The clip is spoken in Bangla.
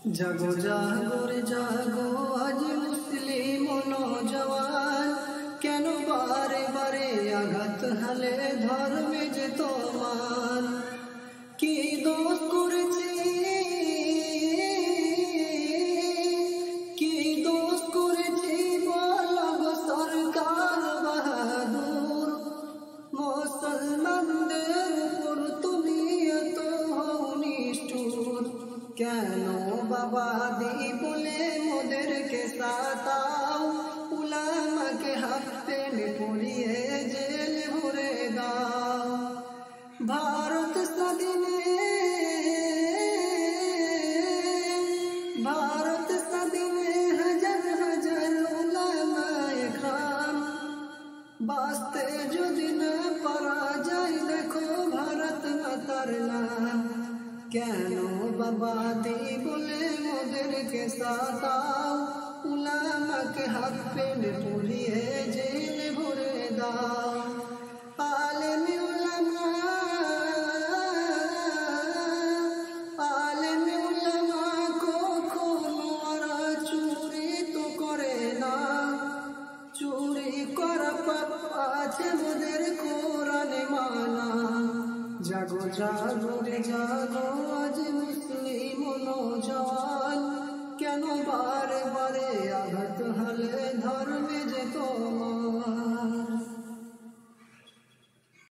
জাগো জাগো রে জাগো আজ মুসলিম নওজওয়ান, কেন বারে বারে আঘাত হালে ধর্মে যে তোমার? কি দোষ করেছি, কি দোষ করেছি বলো গো সরকার বাহাদুর? মুসলমানদের উপর তুমি এত হও নিষ্ঠুর, কেন বাবাদি বলে মোদেরকে সাতাও? উলামাকে হাত টেনে পড়িয়ে জেলে ভরে দাও। ভারত স্বাধীনে, ভারত স্বাধীনে হাজার হাজার উলামায়ে কেরাম, বাঁচতে যদি না পারা যায় দেখো ভারত মাতার নাম। কেন বাবাদি বলে মোদেরকে সাতাও? উলামাকে হাত টেনে পড়িয়ে জেলে ভরে দাও। আলেমে উলামা, আলেমে উলামা কখনো ওরা চুরি তো করে না, চুরি করা পাপ আছে মোদের কোরআনে মানা। জাগো জাগো রে জাগো আজ মুসলিম নওজওয়ান, কেন বারে বারে আঘাত হালে ধর্মে যে তোমার?